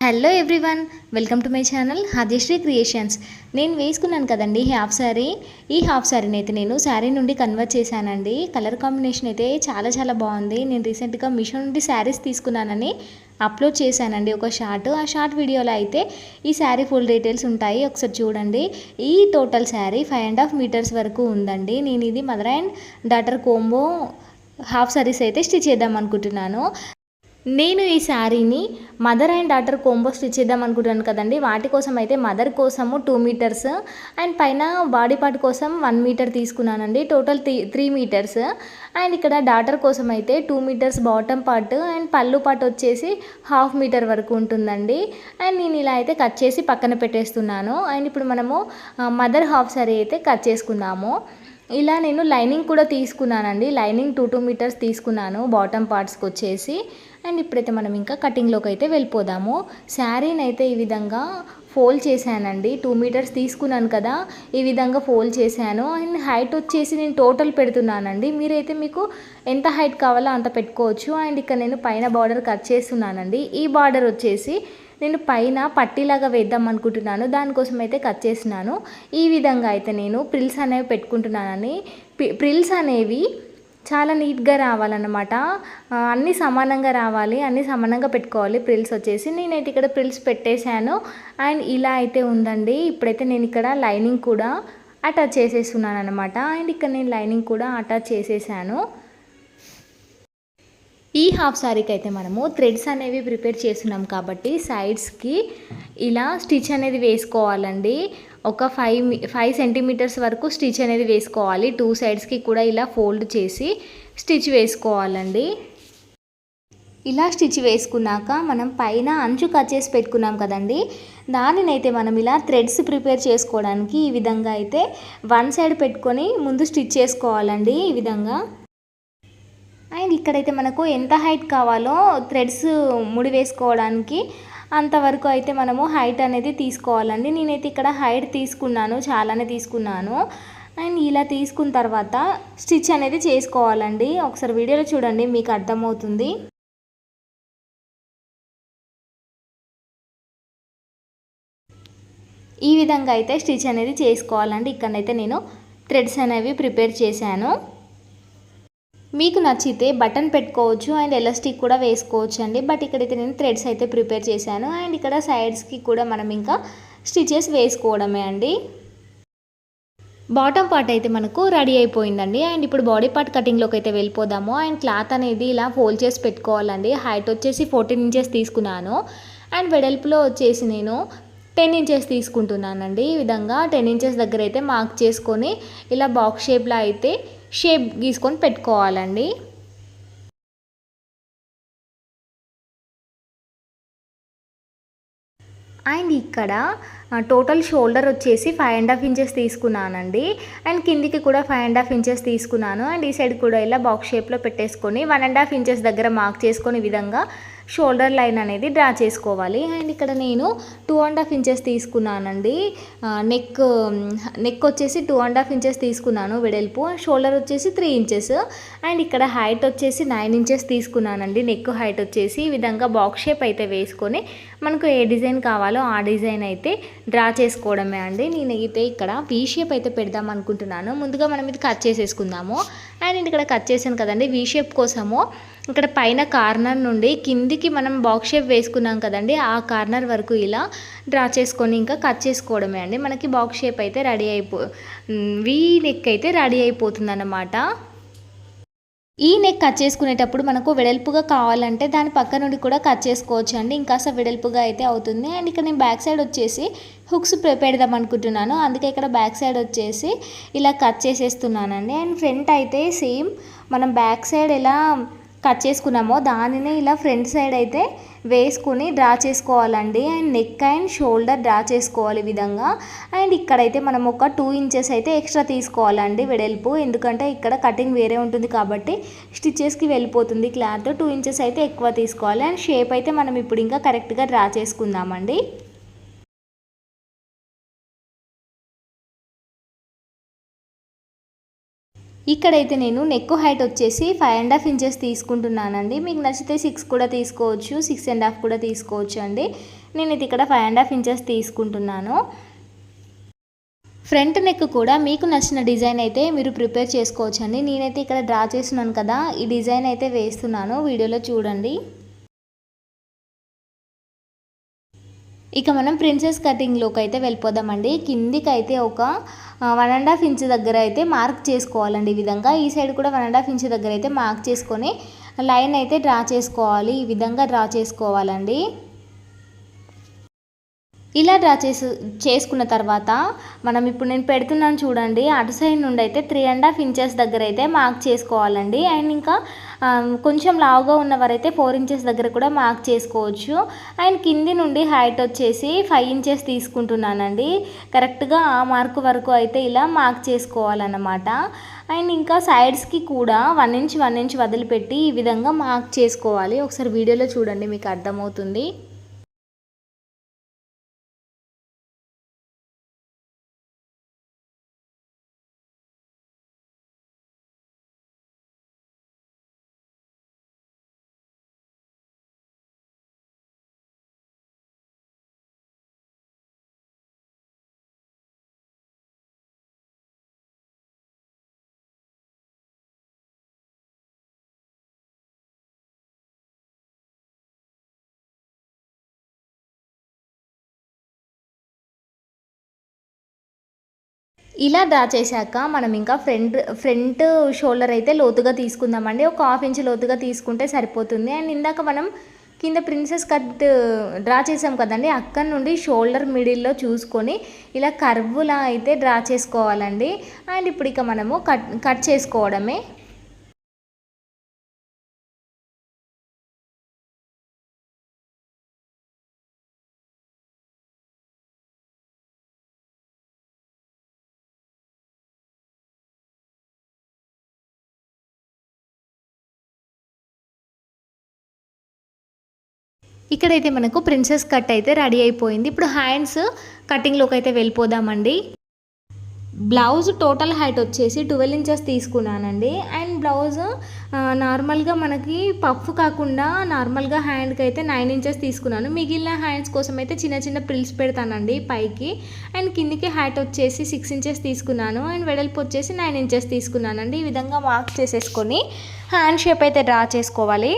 Hello everyone, welcome to my channel Hadyashri creations. నేను వేసుకున్నాను కదండి హాఫ్ శారీ. ఈ హాఫ్ శారీని అయితే నేను శారీ నుండి కన్వర్ట్ చేశానండి. కలర్ కాంబినేషన్ అయితే చాలా చాలా బాగుంది. నేను రీసెంట్గా మీషో నుండి శారీస్ తీసుకున్నానని అప్లోడ్ చేశానండి ఒక షార్ట్. ఆ షార్ట్ వీడియోలో అయితే ఈ శారీ ఫుల్ డీటెయిల్స్ ఉంటాయి, ఒకసారి చూడండి. ఈ టోటల్ శారీ 5.5 మీటర్స్ వరకు ఉందండి. నేను ఇది mother and daughter combo half saris అయితే స్టిచ్ చేద్దాం అనుకుంటున్నాను. నేను ఈ శారీని mother and daughter combo stitch చేద్దాం అనుకుంటున్నాను కదండి. వాటి కోసం అయితే మదర్ కోసము 2 మీటర్స్ అండ్ పైన బాడీ పార్ట్ కోసం 1 మీటర్ తీసుకున్నానండి. Total 3 metres. అండ్ ఇక్కడ డాటర్ కోసం అయితే 2 metres bottom part and pallu part వచ్చేసి 1/2 మీటర్ వరకు ఉంటుందండి. అండ్ నేను ఇలా అయితే కట్ చేసి పక్కన పెట్టేస్తున్నాను. అండ్ ఇప్పుడు మనము మదర్ హాఫ్ శారీ అయితే కట్ చేసుకుందాము. ఇలా నేను లైనింగ్ కూడా తీసుకున్నానండి. లైనింగ్ 2 మీటర్స్ తీసుకున్నాను బాటమ్ పార్ట్స్కి వచ్చేసి. అండ్ ఇప్పుడైతే మనం ఇంకా కటింగ్లోకి అయితే వెళ్ళిపోదాము. శారీని అయితే ఈ విధంగా ఫోల్డ్ చేశానండి. 2 మీటర్స్ తీసుకున్నాను కదా, ఈ విధంగా ఫోల్డ్ చేశాను. అండ్ హైట్ వచ్చేసి నేను టోటల్ పెడుతున్నానండి. మీరైతే మీకు ఎంత హైట్ కావాలో అంత పెట్టుకోవచ్చు. అండ్ ఇక్కడ నేను పైన బార్డర్ కట్ చేస్తున్నానండి. ఈ బార్డర్ వచ్చేసి నేను పైన పట్టీలాగా వేద్దాం అనుకుంటున్నాను, దానికోసం అయితే కట్ చేస్తున్నాను. ఈ విధంగా అయితే నేను ప్రిల్స్ అనేవి పెట్టుకుంటున్నానని. ప్రిల్స్ అనేవి చాలా నీట్గా రావాలన్నమాట. అన్నీ సమానంగా రావాలి, అన్నీ సమానంగా పెట్టుకోవాలి. ప్రిల్స్ వచ్చేసి నేనైతే ఇక్కడ ప్రిల్స్ పెట్టేశాను. అండ్ ఇలా అయితే ఉందండి. ఇప్పుడైతే నేను ఇక్కడ లైనింగ్ కూడా అటాచ్ చేసేస్తున్నాను అనమాట. అండ్ ఇక్కడ నేను లైనింగ్ కూడా అటాచ్ చేసేసాను. ఈ హాఫ్ శారీకి అయితే మనము థ్రెడ్స్ అనేవి ప్రిపేర్ చేస్తున్నాం కాబట్టి సైడ్స్కి ఇలా స్టిచ్ అనేది వేసుకోవాలండి. ఒక 5 సెంటీమీటర్స్ వరకు స్టిచ్ అనేది వేసుకోవాలి. 2 సైడ్స్కి కూడా ఇలా ఫోల్డ్ చేసి స్టిచ్ వేసుకోవాలండి. ఇలా స్టిచ్ వేసుకున్నాక మనం పైన అంచు కట్ చేసి పెట్టుకున్నాం కదండి, దానినైతే మనం ఇలా థ్రెడ్స్ ప్రిపేర్ చేసుకోవడానికి ఈ విధంగా అయితే 1 సైడ్ పెట్టుకొని ముందు స్టిచ్ చేసుకోవాలండి ఈ విధంగా. అండ్ ఇక్కడైతే మనకు ఎంత హైట్ కావాలో థ్రెడ్స్ ముడి వేసుకోవడానికి అంతవరకు అయితే మనము హైట్ అనేది తీసుకోవాలండి. నేనైతే ఇక్కడ హైట్ తీసుకున్నాను, చాలానే తీసుకున్నాను. అండ్ ఇలా తీసుకున్న తర్వాత స్టిచ్ అనేది చేసుకోవాలండి. ఒకసారి వీడియోలో చూడండి, మీకు అర్థమవుతుంది. ఈ విధంగా అయితే స్టిచ్ అనేది చేసుకోవాలండి. ఇక్కడైతే నేను థ్రెడ్స్ అనేవి ప్రిపేర్ చేశాను. మీకు నచ్చితే బటన్ పెట్టుకోవచ్చు అండ్ ఎలాస్టిక్ కూడా వేసుకోవచ్చు అండి. బట్ ఇక్కడైతే నేను థ్రెడ్స్ అయితే ప్రిపేర్ చేశాను. అండ్ ఇక్కడ సైడ్స్కి కూడా మనం ఇంకా స్టిచెస్ వేసుకోవడమే అండి. బాటమ్ పార్ట్ అయితే మనకు రెడీ అయిపోయిందండి. అండ్ ఇప్పుడు బాడీ పార్ట్ కటింగ్లోకి అయితే వెళ్ళిపోదాము. అండ్ క్లాత్ అనేది ఇలా ఫోల్డ్ చేసి పెట్టుకోవాలండి. హైట్ వచ్చేసి 14 ఇంచెస్ తీసుకున్నాను. అండ్ వెడల్పులో వచ్చేసి నేను 10 ఇంచెస్ తీసుకుంటున్నానండి. ఈ విధంగా 10 ఇంచెస్ దగ్గర అయితే మార్క్ చేసుకొని ఇలా బాక్స్ షేప్లో అయితే షేప్ గీసుకొని పెట్టుకోవాలండి. అండ్ ఇక్కడ టోటల్ షోల్డర్ వచ్చేసి 5.5 ఇంచెస్ తీసుకున్నానండి. అండ్ కిందికి కూడా 5.5 ఇంచెస్ తీసుకున్నాను. అండ్ ఈ సైడ్ కూడా ఇలా బాక్స్ షేప్లో పెట్టేసుకొని 1.5 ఇంచెస్ దగ్గర మార్క్ చేసుకొని ఈ విధంగా షోల్డర్ లైన్ అనేది డ్రా చేసుకోవాలి. అండ్ ఇక్కడ నేను 2.5 ఇంచెస్ తీసుకున్నానండి. నెక్ వచ్చేసి 2.5 ఇంచెస్ తీసుకున్నాను వెడల్పు. షోల్డర్ వచ్చేసి 3 ఇంచెస్. అండ్ ఇక్కడ హైట్ వచ్చేసి 9 ఇంచెస్ తీసుకున్నానండి. నెక్ హైట్ వచ్చేసి ఈ విధంగా బాక్స్ షేప్ అయితే వేసుకొని మనకు ఏ డిజైన్ కావాలో ఆ డిజైన్ అయితే డ్రా చేసుకోవడమే అండి. నేనైతే ఇక్కడ వీ షేప్ అయితే పెడదాం అనుకుంటున్నాను. ముందుగా మనం ఇది కట్ చేసేసుకుందాము. అండ్ ఇక్కడ కట్ చేశాను కదండి, వీ షేప్ కోసము ఇక్కడ పైన కార్నర్ నుండి కిందికి మనం బాక్స్ షేప్ వేసుకున్నాం కదండి, ఆ కార్నర్ వరకు ఇలా డ్రా చేసుకొని ఇంకా కట్ చేసుకోవడమే అండి. మనకి బాక్స్ షేప్ అయితే వీ నెక్ అయితే రెడీ అయిపోతుంది అన్నమాట. ఈ నెక్ కట్ చేసుకునేటప్పుడు మనకు వెడల్పుగా కావాలంటే దాని పక్క నుండి కూడా కట్ చేసుకోవచ్చు అండి, ఇంకాస్త వెడల్పుగా అయితే అవుతుంది. అండ్ ఇక్కడ నేను బ్యాక్ సైడ్ వచ్చేసి హుక్స్ పెడదాం అనుకుంటున్నాను, అందుకే ఇక్కడ బ్యాక్ సైడ్ వచ్చేసి ఇలా కట్ చేసేస్తున్నానండి. అండ్ ఫ్రంట్ అయితే సేమ్ మనం బ్యాక్ సైడ్ ఎలా కట్ చేసుకున్నామో దానినే ఇలా ఫ్రంట్ సైడ్ అయితే వేసుకుని డ్రా చేసుకోవాలండి. And neck and shoulder draw చేసుకోవాలి ఈ విధంగా. అండ్ ఇక్కడైతే మనం ఒక 2 ఇంచెస్ అయితే ఎక్స్ట్రా తీసుకోవాలండి వెడల్పు, ఎందుకంటే ఇక్కడ కటింగ్ వేరే ఉంటుంది కాబట్టి స్టిచెస్కి వెళ్ళిపోతుంది క్లాత్. 2 ఇంచెస్ అయితే ఎక్కువ తీసుకోవాలి. అండ్ షేప్ అయితే మనం ఇప్పుడు ఇంకా కరెక్ట్గా డ్రా చేసుకుందామండి. ఇక్కడైతే నేను నెక్ హైట్ వచ్చేసి 5.5 ఇంచెస్ తీసుకుంటున్నానండి. మీకు నచ్చితే 6 కూడా తీసుకోవచ్చు, 6.5 కూడా తీసుకోవచ్చు అండి. నేనైతే ఇక్కడ 5.5 ఇంచెస్ తీసుకుంటున్నాను. ఫ్రంట్ నెక్ కూడా మీకు నచ్చిన డిజైన్ అయితే మీరు ప్రిపేర్ చేసుకోవచ్చండి. నేనైతే ఇక్కడ డ్రా చేస్తున్నాను కదా, ఈ డిజైన్ అయితే వేస్తున్నాను, వీడియోలో చూడండి. ఇక మనం ప్రిన్సెస్ కటింగ్లోకి అయితే వెళ్ళిపోదామండి. కిందికి అయితే ఒక 1.5 ఇంచ్ దగ్గర అయితే మార్క్ చేసుకోవాలండి. ఈ విధంగా ఈ సైడ్ కూడా 1.5 ఇంచ్ దగ్గర అయితే మార్క్ చేసుకొని లైన్ అయితే డ్రా చేసుకోవాలి. ఈ విధంగా డ్రా చేసుకోవాలండి. ఇలా డ్రా చేసుకున్న తర్వాత మనం ఇప్పుడు నేను పెడుతున్నాను చూడండి, అటు సైడ్ నుండి అయితే 3.5 ఇంచెస్ దగ్గర అయితే మార్క్ చేసుకోవాలండి. అండ్ ఇంకా కొంచెం లావుగా ఉన్నవారైతే 4 ఇంచెస్ దగ్గర కూడా మార్క్ చేసుకోవచ్చు. అండ్ కింది నుండి హైట్ వచ్చేసి 5 ఇంచెస్ తీసుకుంటున్నానండి. కరెక్ట్గా ఆ మార్క్ వరకు అయితే ఇలా మార్క్ చేసుకోవాలన్నమాట. అండ్ ఇంకా సైడ్స్కి కూడా 1 ఇంచ్ వదిలిపెట్టి ఈ విధంగా మార్క్ చేసుకోవాలి. ఒకసారి వీడియోలో చూడండి, మీకు అర్థమవుతుంది. ఇలా డ్రా చేశాక మనం ఇంకా ఫ్రంట్ షోల్డర్ అయితే లోతుగా తీసుకుందామండి. ఒక 1/2 ఇంచ్ లోతుగా తీసుకుంటే సరిపోతుంది. అండ్ ఇందాక మనం కింద ప్రిన్సెస్ కట్ డ్రా చేసాం కదండి, అక్కడ నుండి షోల్డర్ మిడిల్లో చూసుకొని ఇలా కర్వ్లా అయితే డ్రా చేసుకోవాలండి. అండ్ ఇప్పుడు ఇక మనము కట్ చేసుకోవడమే. ఇక్కడైతే మనకు ప్రిన్సెస్ కట్ అయితే రెడీ అయిపోయింది. ఇప్పుడు హ్యాండ్స్ కటింగ్లోకి అయితే వెళ్ళిపోదామండి. బ్లౌజ్ టోటల్ హైట్ వచ్చేసి 12 ఇంచెస్ తీసుకున్నానండి. అండ్ బ్లౌజ్ నార్మల్గా మనకి పఫ్ కాకుండా నార్మల్గా హ్యాండ్కి అయితే 9 ఇంచెస్ తీసుకున్నాను. మిగిలిన హ్యాండ్స్ కోసం అయితే చిన్న చిన్న ప్రిల్స్ పెడతానండి పైకి. అండ్ కిందికి హైట్ వచ్చేసి 6 ఇంచెస్ తీసుకున్నాను. అండ్ వెడల్పు వచ్చేసి 9 ఇంచెస్ తీసుకున్నానండి. ఈ విధంగా మార్క్ చేసేసుకొని హ్యాండ్ షేప్ అయితే డ్రా చేసుకోవాలి.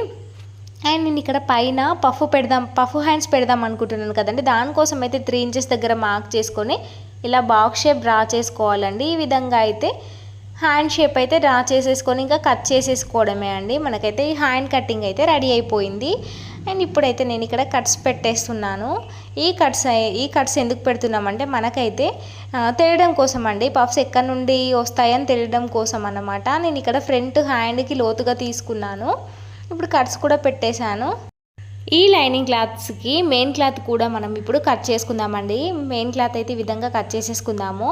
అండ్ నేను ఇక్కడ పైన పఫ్ హ్యాండ్స్ పెడదాం అనుకుంటున్నాను కదండి, దానికోసం అయితే 3 ఇంచెస్ దగ్గర మార్క్ చేసుకొని ఇలా బాక్స్ షేప్ డ్రా చేసుకోవాలండి. ఈ విధంగా అయితే హ్యాండ్ షేప్ అయితే డ్రా చేసేసుకొని ఇంకా కట్ చేసేసుకోవడమే అండి. మనకైతే ఈ హ్యాండ్ కటింగ్ అయితే రెడీ అయిపోయింది. అండ్ ఇప్పుడైతే నేను ఇక్కడ కట్స్ పెట్టేస్తున్నాను. ఈ కట్స్ ఎందుకు పెడుతున్నామంటే మనకైతే తెలియడం కోసం అండి, పఫ్స్ ఎక్కడి నుండి వస్తాయని తెలియడం కోసం అన్నమాట. నేను ఇక్కడ ఫ్రంట్ హ్యాండ్కి లోతుగా తీసుకున్నాను. ఇప్పుడు కట్స్ కూడా పెట్టేశాను. ఈ లైనింగ్ క్లాత్స్కి మెయిన్ క్లాత్ కూడా మనం ఇప్పుడు కట్ చేసుకుందామండి. మెయిన్ క్లాత్ అయితే ఈ విధంగా కట్ చేసేసుకుందాము.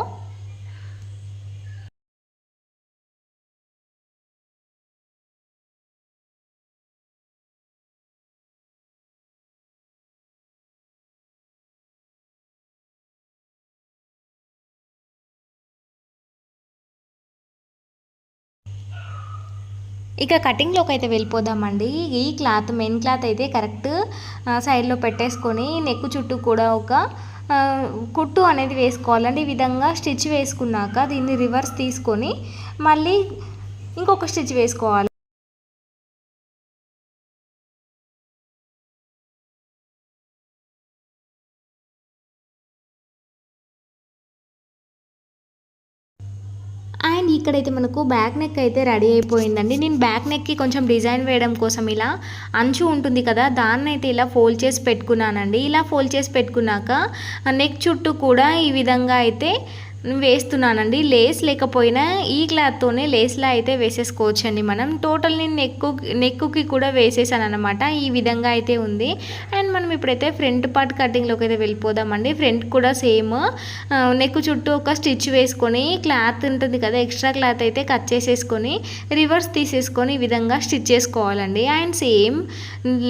ఇక కటింగ్లోకి అయితే వెళ్ళిపోదామండి. ఈ క్లాత్ మెయిన్ క్లాత్ అయితే కరెక్ట్ సైడ్లో పెట్టేసుకొని నెక్ చుట్టూ కూడా ఒక కుట్టు అనేది వేసుకోవాలండి. ఈ విధంగా స్టిచ్ వేసుకున్నాక దీన్ని రివర్స్ తీసుకొని మళ్ళీ ఇంకొక స్టిచ్ వేసుకోవాలి. అండ్ ఇక్కడైతే మనకు బ్యాక్ నెక్ అయితే రెడీ అయిపోయిందండి. నేను బ్యాక్ నెక్కి కొంచెం డిజైన్ వేయడం కోసం ఇలా అంచు ఉంటుంది కదా, దాన్ని అయితే ఇలా ఫోల్డ్ చేసి పెట్టుకున్నానండి. ఇలా ఫోల్డ్ చేసి పెట్టుకున్నాక నెక్ చుట్టూ కూడా ఈ విధంగా అయితే వేస్తున్నానండి. లేస్ లేకపోయినా ఈ క్లాత్తోనే లేస్లా అయితే వేసేసుకోవచ్చండి మనం. టోటల్ నేను నెక్కుకి కూడా వేసేసాను అనమాట. ఈ విధంగా అయితే ఉంది. అండ్ మనం ఇప్పుడైతే ఫ్రంట్ పార్ట్ కటింగ్లోకి అయితే వెళ్ళిపోదామండి. ఫ్రంట్ కూడా సేమ్ నెక్ చుట్టూ ఒక స్టిచ్ వేసుకొని క్లాత్ ఉంటుంది కదా, ఎక్స్ట్రా క్లాత్ అయితే కట్ చేసేసుకొని రివర్స్ తీసేసుకొని ఈ విధంగా స్టిచ్ చేసుకోవాలండి. అండ్ సేమ్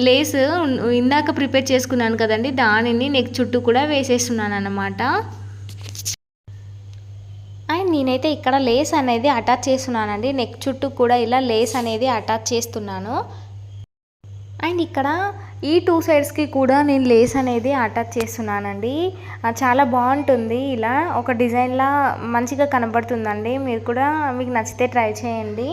లేస్ ఇందాక ప్రిపేర్ చేసుకున్నాను కదండి, దానిని నెక్ చుట్టూ కూడా వేసేస్తున్నాను అనమాట. అండ్ నేనైతే ఇక్కడ లేస్ అనేది అటాచ్ చేస్తున్నానండి. నెక్ చుట్టూ కూడా ఇలా లేస్ అనేది అటాచ్ చేస్తున్నాను. అండ్ ఇక్కడ ఈ 2 సైడ్స్కి కూడా నేను లేస్ అనేది అటాచ్ చేస్తున్నానండి. చాలా బాగుంటుంది, ఇలా ఒక డిజైన్లా మంచిగా కనబడుతుందండి. మీరు కూడా మీకు నచ్చితే ట్రై చేయండి.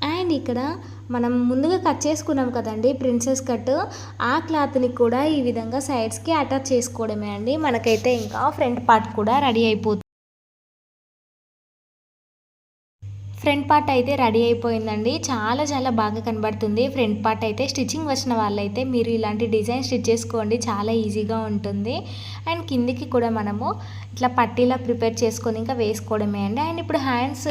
అండ్ ఇక్కడ మనం ముందుగా కట్ చేసుకున్నాం కదండి ప్రిన్సెస్ కట్, ఆ క్లాత్ని కూడా ఈ విధంగా సైడ్స్కి అటాచ్ చేసుకోవడమే అండి. మనకైతే ఇంకా ఫ్రంట్ పార్ట్ కూడా రెడీ అయిపోతుంది. ఫ్రంట్ పార్ట్ అయితే రెడీ అయిపోయిందండి. చాలా చాలా బాగా కనబడుతుంది ఫ్రంట్ పార్ట్ అయితే. స్టిచ్చింగ్ వచ్చిన వాళ్ళైతే మీరు ఇలాంటి డిజైన్ స్టిచ్ చేసుకోండి, చాలా ఈజీగా ఉంటుంది. అండ్ కిందికి కూడా మనము ఇట్లా పట్టీలా ప్రిపేర్ చేసుకొని ఇంకా వేసుకోవడమే అండి. అండ్ ఇప్పుడు హ్యాండ్స్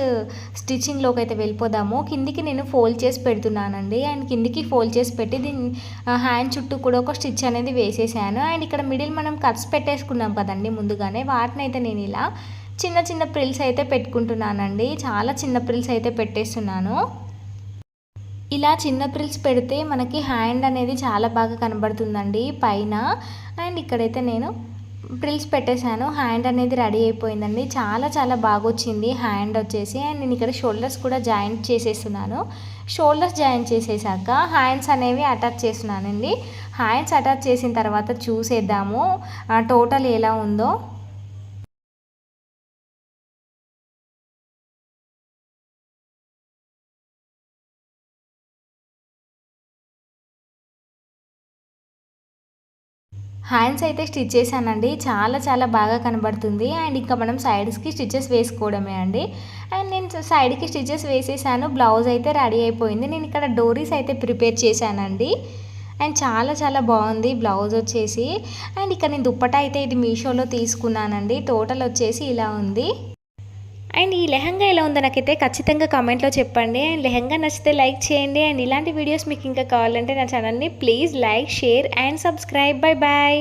స్టిచ్చింగ్లోకి అయితే వెళ్ళిపోదాము. కిందికి నేను ఫోల్డ్ చేసి పెడుతున్నానండి. అండ్ కిందికి ఫోల్డ్ చేసి పెట్టి దీన్ని హ్యాండ్ చుట్టూ కూడా ఒక స్టిచ్ అనేది వేసేసాను. అండ్ ఇక్కడ మిడిల్ మనం కట్స్ పెట్టేసుకున్నాం కదండి ముందుగానే, వాటిని అయితే నేను ఇలా చిన్న చిన్న ప్రిల్స్ అయితే పెట్టుకుంటున్నానండి. చాలా చిన్న ప్రిల్స్ అయితే పెట్టేస్తున్నాను. ఇలా చిన్న ప్రిల్స్ పెడితే మనకి హ్యాండ్ అనేది చాలా బాగా కనబడుతుందండి పైన. అండ్ ఇక్కడైతే నేను ప్రిల్స్ పెట్టేశాను. హ్యాండ్ అనేది రెడీ అయిపోయిందండి. చాలా చాలా బాగా వచ్చింది హ్యాండ్ వచ్చేసి. అండ్ నేను ఇక్కడ షోల్డర్స్ కూడా జాయింట్ చేసేస్తున్నాను. షోల్డర్స్ జాయింట్ చేసేసాక హ్యాండ్స్ అనేవి అటాచ్ చేస్తున్నానండి. హ్యాండ్స్ అటాచ్ చేసిన తర్వాత చూసేద్దాము టోటల్ ఎలా ఉందో. హ్యాండ్స్ అయితే స్టిచ్ చేశానండి. చాలా చాలా బాగా కనబడుతుంది. అండ్ ఇంకా మనం సైడ్స్కి స్టిచెస్ వేసుకోవడమే అండి. అండ్ నేను సైడ్కి స్టిచెస్ వేసేసాను. బ్లౌజ్ అయితే రెడీ అయిపోయింది. నేను ఇక్కడ డోరీస్ అయితే ప్రిపేర్ చేశానండి. అండ్ చాలా చాలా బాగుంది బ్లౌజ్ వచ్చేసి. అండ్ ఇక్కడ నేను దుప్పటా అయితే ఇది మీషోలో తీసుకున్నానండి. టోటల్ వచ్చేసి ఇలా ఉంది. అండ్ ఈ లెహంగా ఎలా ఉందో నాకైతే ఖచ్చితంగా కామెంట్లో చెప్పండి. అండ్ లెహంగా నచ్చితే లైక్ చేయండి. అండ్ ఇలాంటి వీడియోస్ మీకు ఇంకా కావాలంటే నా ఛానల్ని please like, share and subscribe. Bye bye.